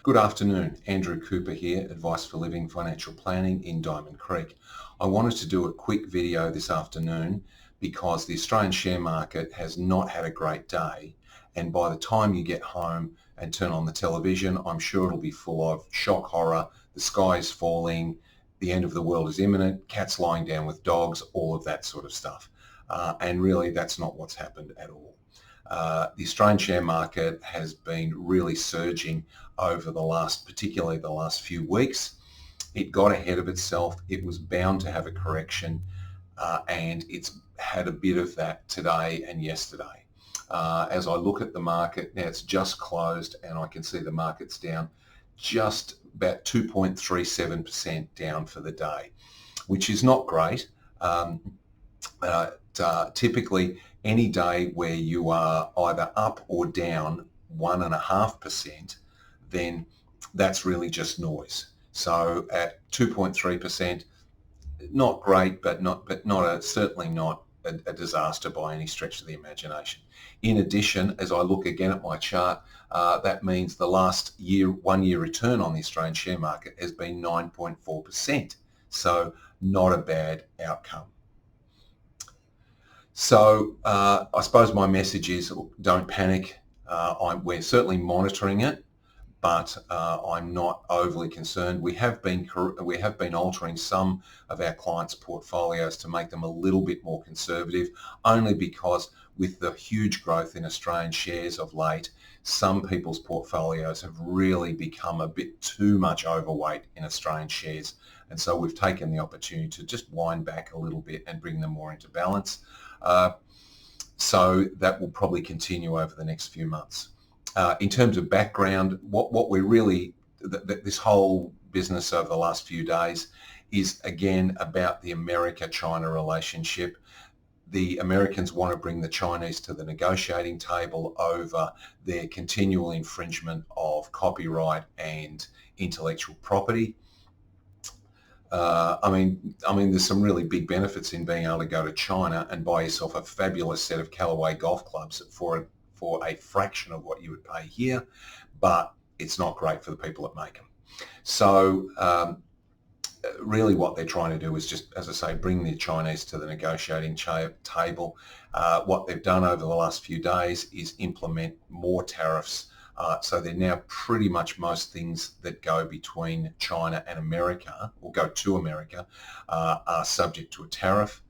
Good afternoon, Andrew Cooper here, Advice for Living Financial Planning in Diamond Creek. I wanted to do a quick video this afternoon because the Australian share market has not had a great day, and by the time you get home and turn on the television, I'm sure it'll be full of shock horror, the sky is falling, the end of the world is imminent, cats lying down with dogs, all of that sort of stuff. And really that's not what's happened at all. The Australian share market has been really surging over particularly the last few weeks. It got ahead of itself. It was bound to have a correction, and it's had a bit of that today and yesterday. As I look at the market, now it's just closed and I can see the market's down just about 2.37% down for the day, which is not great. Typically, any day where you are either up or down 1.5%, then that's really just noise. So at 2.3%, not great, but certainly not a disaster by any stretch of the imagination. In addition, as I look again at my chart, that means the last 1 year return on the Australian share market has been 9.4%. So not a bad outcome. So I suppose my message is don't panic. We're certainly monitoring it, but I'm not overly concerned. We have been altering some of our clients' portfolios to make them a little bit more conservative, only because with the huge growth in Australian shares of late, some people's portfolios have really become a bit too much overweight in Australian shares. And so we've taken the opportunity to just wind back a little bit and bring them more into balance. So that will probably continue over the next few months. In terms of background, what we're really, this whole business over the last few days is again about the America-China relationship. The Americans want to bring the Chinese to the negotiating table over their continual infringement of copyright and intellectual property. I mean, there's some really big benefits in being able to go to China and buy yourself a fabulous set of Callaway golf clubs for a fraction of what you would pay here, but it's not great for the people that make them. So really what they're trying to do is just, as I say, bring the Chinese to the negotiating table. What they've done over the last few days is implement more tariffs. So they're now pretty much most things that go between China and America, or go to America, are subject to a tariff.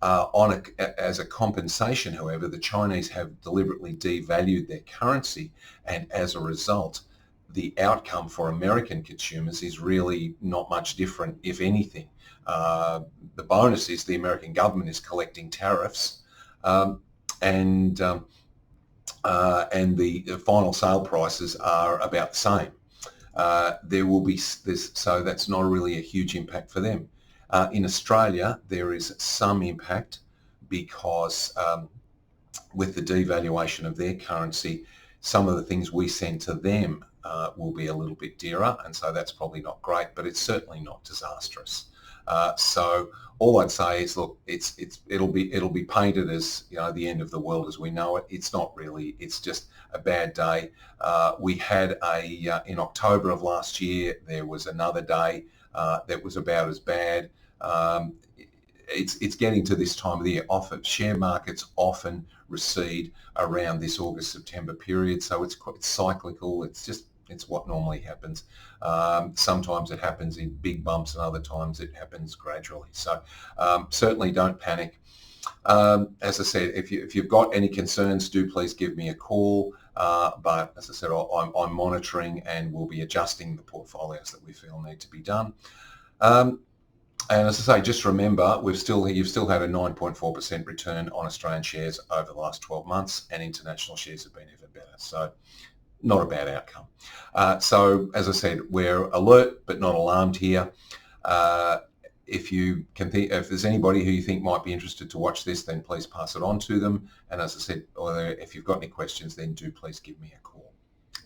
As a compensation, however, the Chinese have deliberately devalued their currency, and as a result, the outcome for American consumers is really not much different, if anything. The bonus is the American government is collecting tariffs, and the final sale prices are about the same. There will be this, so that's not really a huge impact for them. In Australia, there is some impact because with the devaluation of their currency, some of the things we send to them will be a little bit dearer, and so that's probably not great, but it's certainly not disastrous. So all I'd say is, look, it'll be painted as, you know, the end of the world as we know it. It's not really. It's just a bad day. We had in October of last year, there was another day that was about as bad. It's getting to this time of the year. Often share markets often recede around this August-September period, so it's cyclical. It's what normally happens. Sometimes it happens in big bumps, and other times it happens gradually. So certainly don't panic. As I said, if you've got any concerns, do please give me a call. But as I said, I'm monitoring and will be adjusting the portfolios that we feel need to be done. And as I say, just remember, you've still had a 9.4% return on Australian shares over the last 12 months, and international shares have been even better. So not a bad outcome. So as I said, we're alert but not alarmed here. If there's anybody who you think might be interested to watch this, then please pass it on to them. And as I said, if you've got any questions, then do please give me a call.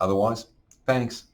Otherwise, thanks.